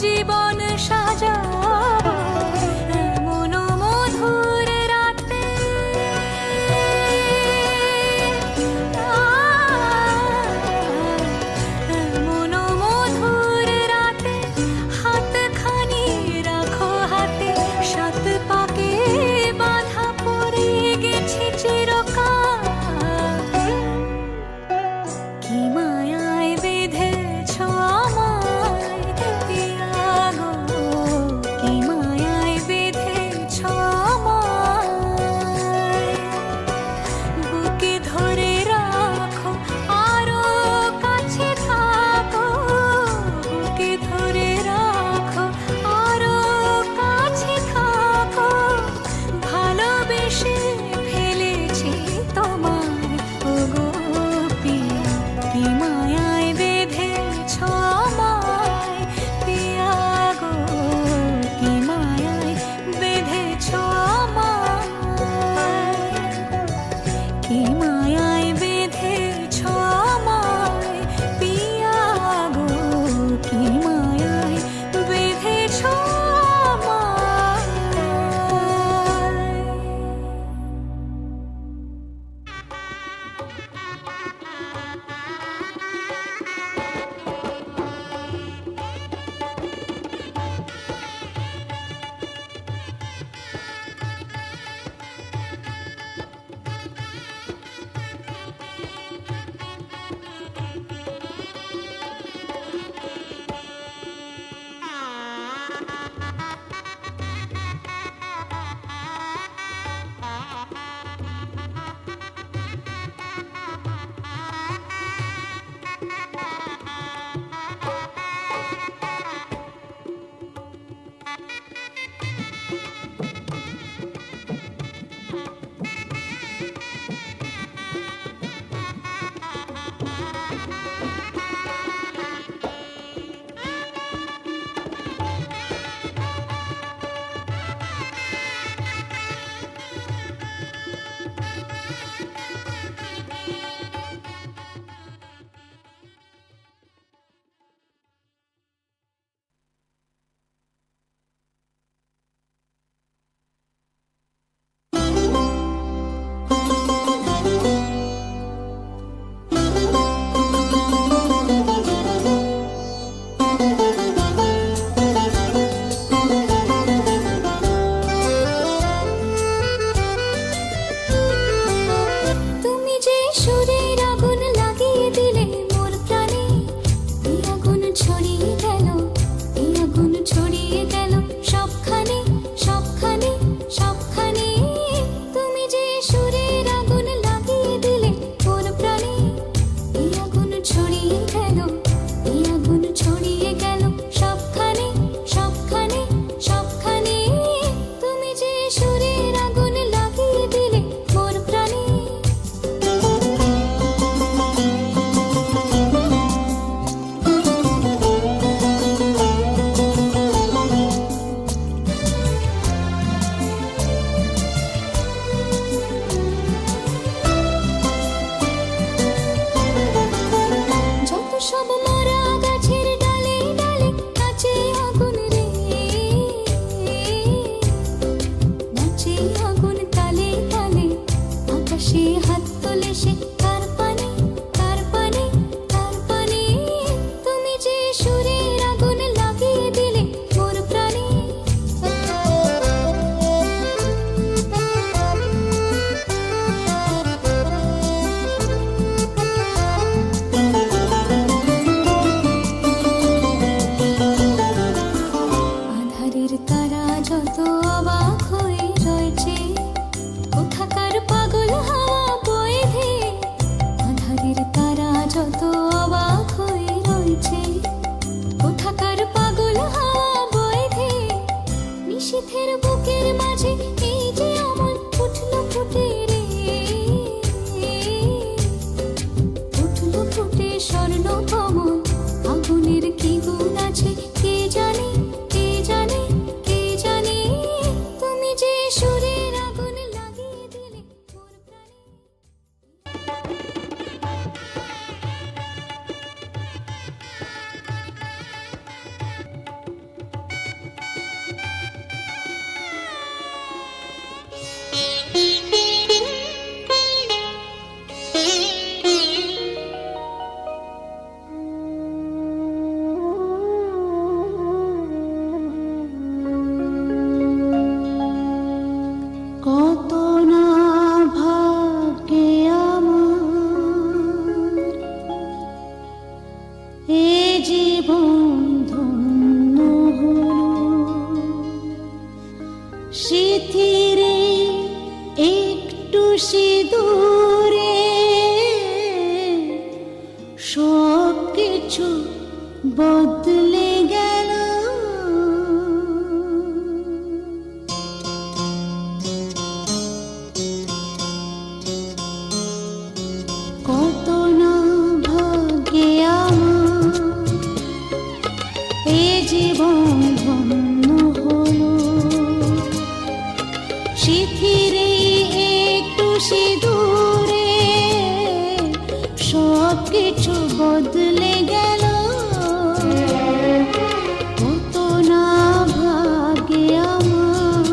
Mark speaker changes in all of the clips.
Speaker 1: জীবন সাজাবো এমন মধুর রাতে। এমন মধুর রাতে হাতখানি রাখো হাতে, সাত পাকে বাঁধা পড়ে গেছি চিরকাল। কি মায়ায় বেঁধেছ আমায় পিয়া গো, কি জীবন ধন্য হলো সিথিরে একটু সিঁদুরে সব কিছু বদলে গেল। কত না ভাগ্যে আমার এ জীবন ধন্য হলো সিথিরে একটু সিঁদুরে সব কিছু বদলে গেল। কত না ভাগ্যে আমার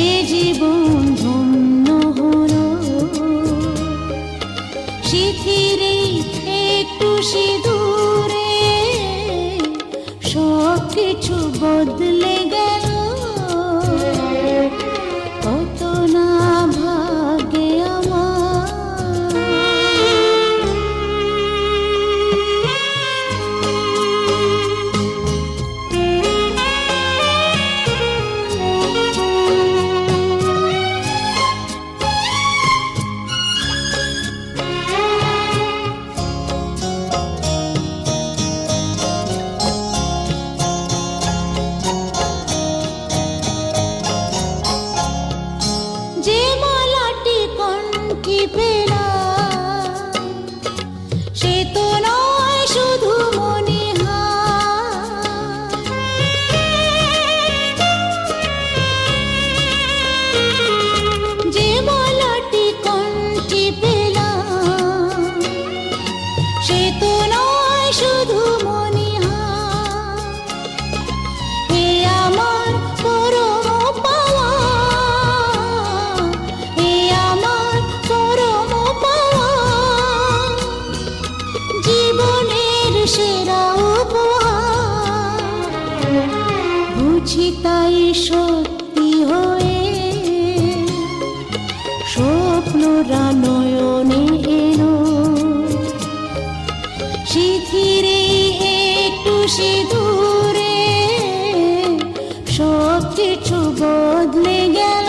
Speaker 1: এ জীবন ধন্য হলো সিথিরে একটু সিঁদুরে সব কিছু বদলে গেল। কত না ভাগ্যে আমার। যে মালাটি কণ্ঠে পেলাম সে তো নয় শুধু মনিহার। যে মালাটি কণ্ঠে পেলাম সে তো নয় শুধু মনিহার। এ আমার পরম পাওয়া, এ আমার পরম পাওয়া, জীবনের সেরা উপহার। বুঝি তাই সত্যি হয়ে স্বপ্নরা নয়নে এলো সিথিরে একটু সিঁদুরে সব কিছু বদলে গেল।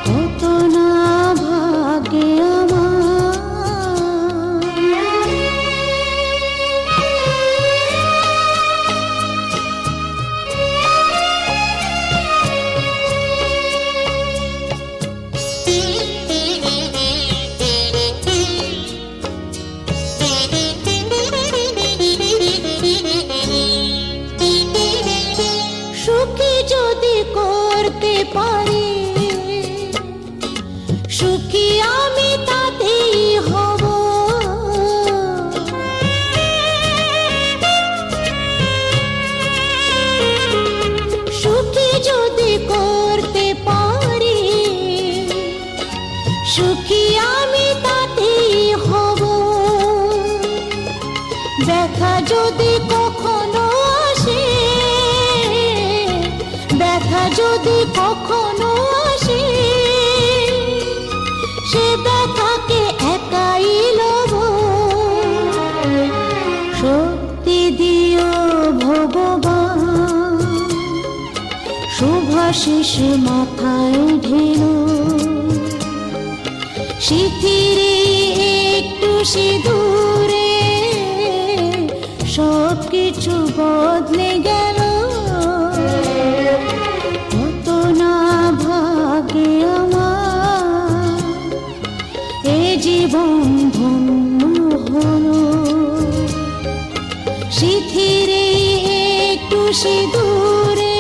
Speaker 1: কত না ভাগ্যে সুখী যদি করতে পারি সুখী আমি তাতেই হব। সুখী যদি করতে পারি সুখী আমি তাতেই হব। ব্যথা যদি কখনো আসে, ব্যথা যদি কখনো আসে, সে ব্যথাকে একাই লব। শক্তি দিও ভগবান, শুভাশিস মাথায় ঢেলো সিথিরে একটু সিঁদুরে সব কিছু বদলে গেল। কত না ভাগ্যে আমার এ জীবন ধন্য হলো সিথিরে একটু সিঁদুরে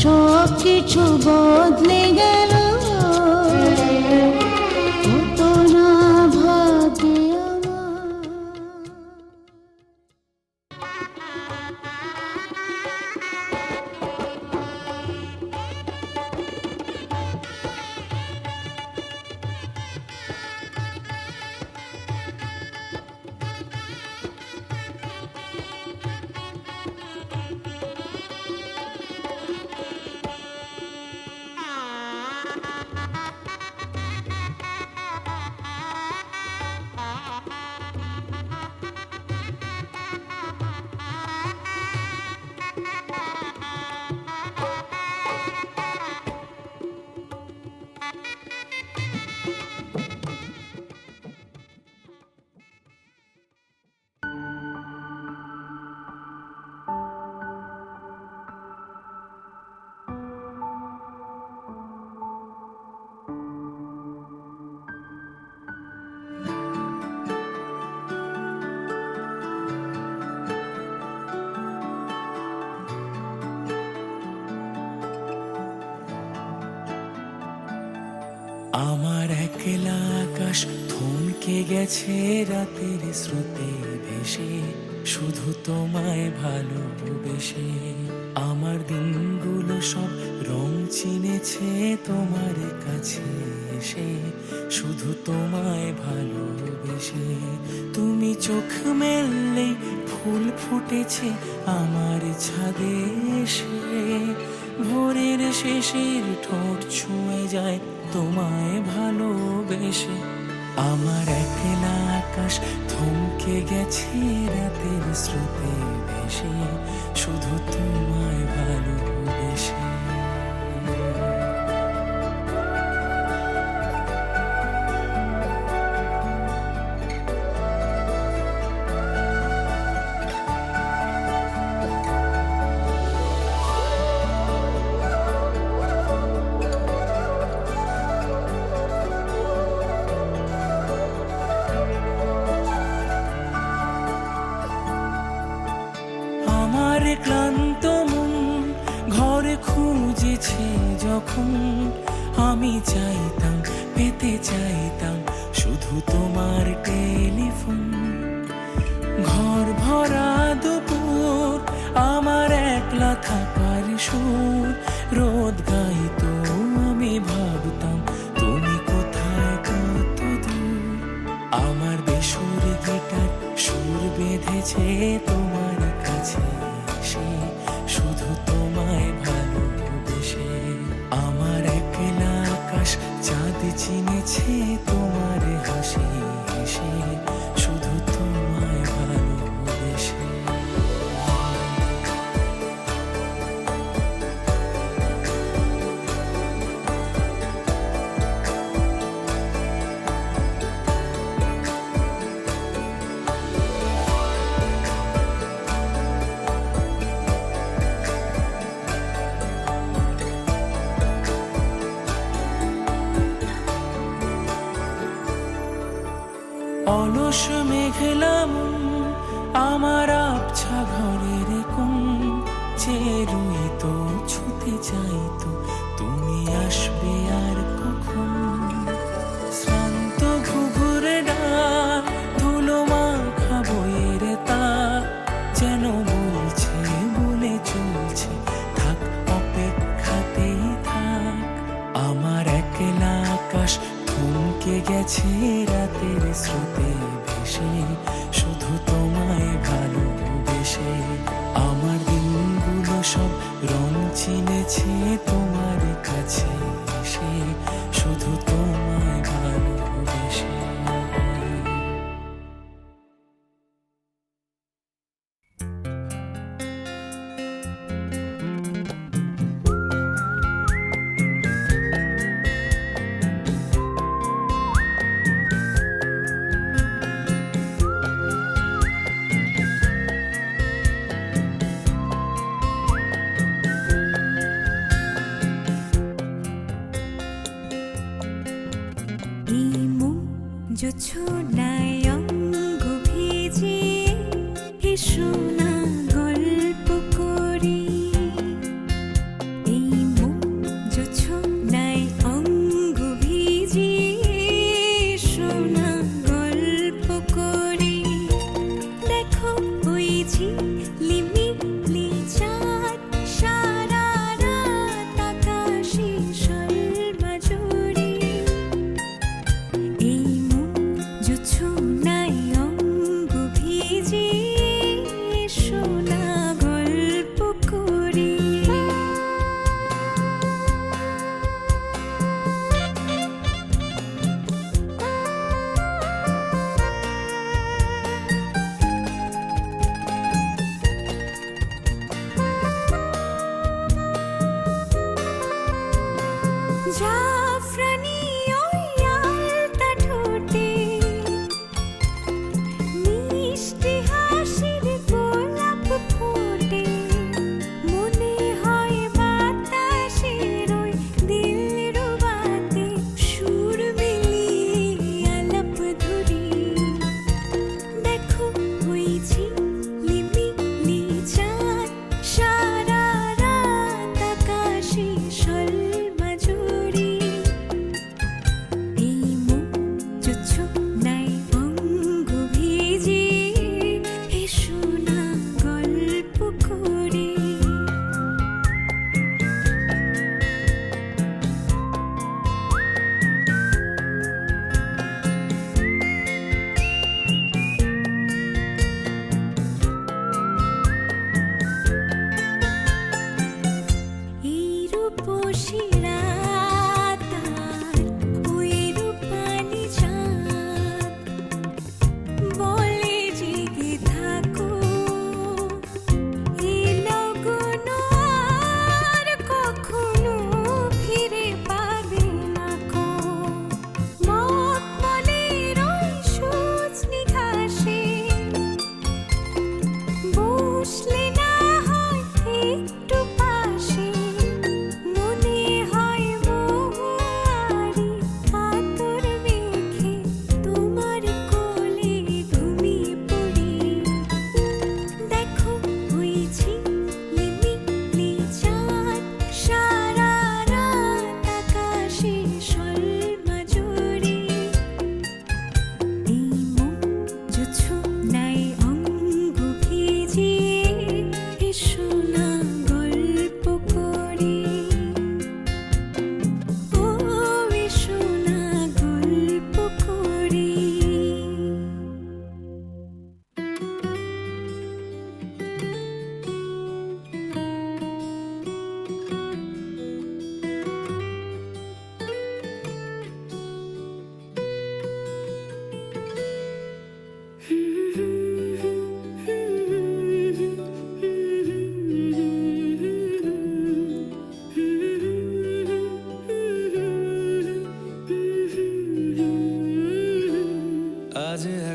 Speaker 1: সব কিছু বদলে গেল। কত না ভাগ্যে
Speaker 2: আমার একলা আকাশ থমকে গেছে রাতের স্রোতে ভেসে, শুধু তোমায় ভালোবেসে। আমার দিনগুলো সব রং চিনেছে তোমার কাছে এসে, শুধু তোমায় ভালোবেসে। তুমি চোখ মেললেই ফুল ফুটেছে আমার ছাদে এসে, ভোরের শেষের ঠোঁট ছুঁয়ে যায় তোমায় ভালোবেসে। আমার একলা আকাশ থমকে গেছে রাতের স্রোতে ভেসে, শুধু তোমায় ভালোবেসে। আমার ক্লান্ত মন ঘরে খুঁজেছে যখন, আমি চাইতাম পেতে চাইতাম শুধু তোমার টেলিফোন। ঘর ভরা দুপুর আমার একলা থাকার সুর, রোদ গাইতো আমি ভাবতাম তুমি কোথায় কত দূর। আমার বেসুর গিটার সুর বেঁধেছে তোমার কাছে এসে, শুধু তোমায় ভালোবেসে। আমার একলা আকাশ চাঁদ চিনেছে তোমার হাসি হেসে, শুধু তোমায় ভালোবেসে। অলস মেঘলা মন আমার আবছা ঘরের কোণ, চেয়ে রইতো ছুতে চাইতো তুমি আসবে আর কখন। শ্রান্ত ঘুঘুরে ডাক ধুলো মাখা বইয়ের তাক, যেন বলছে বলে চলছে থাক অপেক্ষাতেই থাক। আমার একলা আকাশ থমকে গেছে রাতের স্রোতে ভেসে, শুধু তোমায় ভালোবেসে। আমার দিনগুলো সব রং চিনেছে তোমার কাছে এসে, শুধু তোমায় ভালোবেসে।
Speaker 3: জোছনায় অঙ্গ ভিজিয়ে এসো না গল্প করি। এই মন জোছনায় অঙ্গ ভিজিয়ে এসো না গল্প করি। দেখো ওই ঝিলিমিলি চাঁদ সারা রাত আকাশে সর্বজুড়ে। এই মন জোছনায়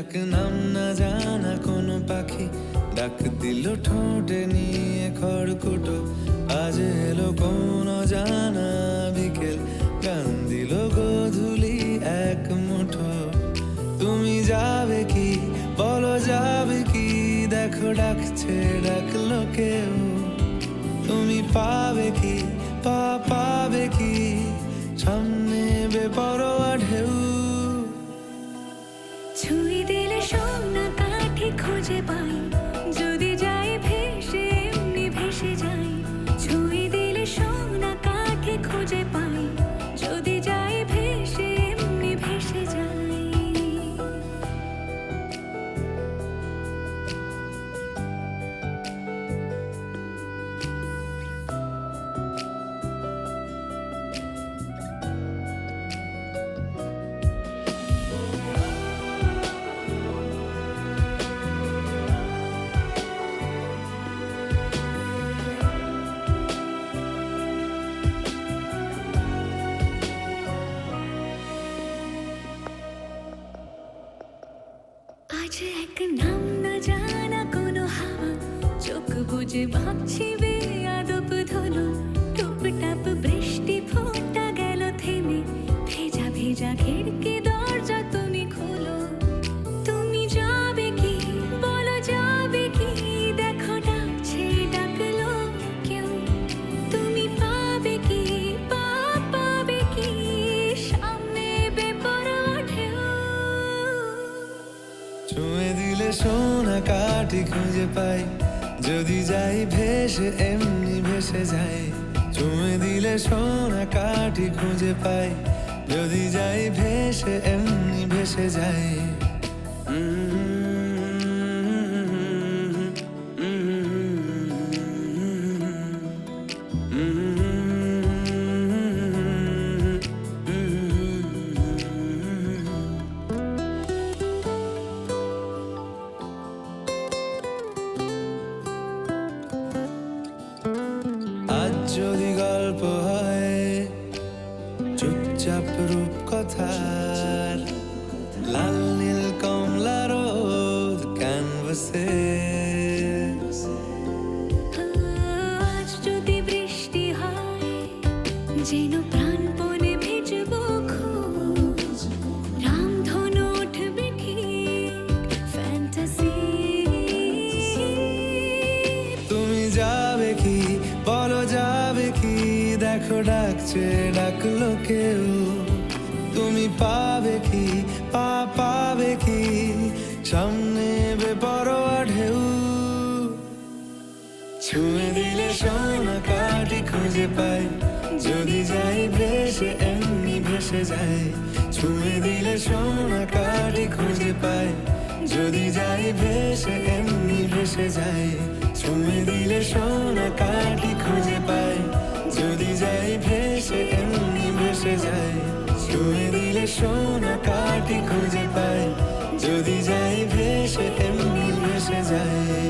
Speaker 4: এক নাম না জানা কোনো পাখি ডাক দিল ঠোঁটে নিয়ে খড়কুটো। আজ এলো কোন জানা বিকেল, গান দিল গোধূলি এক মুঠো। তুমি যাবে কি বলো, যাবে কি? দেখো ডাকছে, ডাকলো কেউ। তুমি পাবে কি পাবে কি? সামনে বেপরোয়া ঢেউ।
Speaker 3: ছুঁই দিলে সোনা কাঠি খুঁজে পাই, যদি যাই ভেসে এমনি ভেসে যাই। ছুঁই দিলে সোনা কাঠি খুঁজে পাই, যদি যাই ভেসে এমনি ভেসে যাই। আজ এক নাম না জানা কোনো হাওয়া, চোখ বুজে ভাবছি বেয়াদব ধনু। টুপটাপ বৃষ্টি ফোঁটা গেল থেমে, ভেজা ভেজা খিড়কি দরজা তুমি খোলো। তুমি যাবে কি বলো, যাবে কি? দেখো ডাকছে, ডাকলো কেউ। তুমি পাবে কি পাবে কি? সামনে বেপরোয়া ঢেউ।
Speaker 4: ছুঁয়ে দিলে সোনা কাঠি খুঁজে পাই, যদি যাই ভেসে এমনি ভেসে যাই। ছুঁয়ে দিলে সোনা কাঠি খুঁজে পাই, যদি যাই ভেসে এমনি ভেসে যাই। আজ যদি গল্প হয় চুপচাপ রূপকথার, লাল নীল কমলা রোদ ক্যানভাসে।
Speaker 3: আজ যদি বৃষ্টি হয়, যেন প্রাণপণে ভিজবো খুব। রামধনু উঠবে ঠিক ফ্যান্টাসি।
Speaker 4: তুমি যাবে কি বলো, যাবে কি? দেখো ডাকছে, ডাকলো কেউ। তুমি পাবে কি পাবে কি? সামনে বেপরোয়া ঢেউ। ছুঁয়ে দিলে সোনা কাঠি খুঁজে পাই, যদি যাই ভেসে এমনি ভেসে যাই। ছুঁয়ে দিলে সোনা কাঠি খুঁজে পাই, যদি যাই ভেসে এমনি ভেসে যাই। ছুঁয়ে দিলে সোনা কাঠি খুঁজে পাই, যদি যাই ভেসে এমনি ভেসে যাই। ছুঁয়ে দিলে সোনা কাঠি খুঁজে পাই, যদি যাই ভেসে এমনি ভেসে যাই।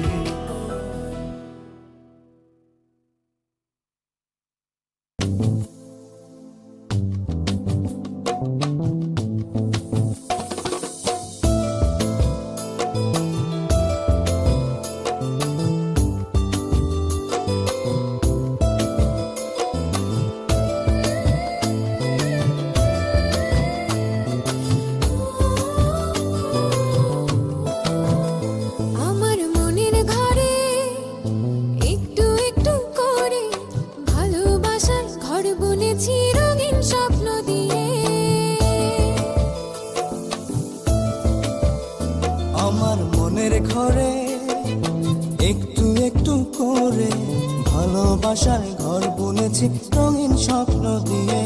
Speaker 3: আমার মনের ঘরে একটু একটু করে ভালোবাসার ঘর বুনেছি রঙিন স্বপ্ন দিয়ে।
Speaker 5: আমার মনের ঘরে একটু একটু করে ভালোবাসার ঘর বুনেছি রঙিন স্বপ্ন দিয়ে।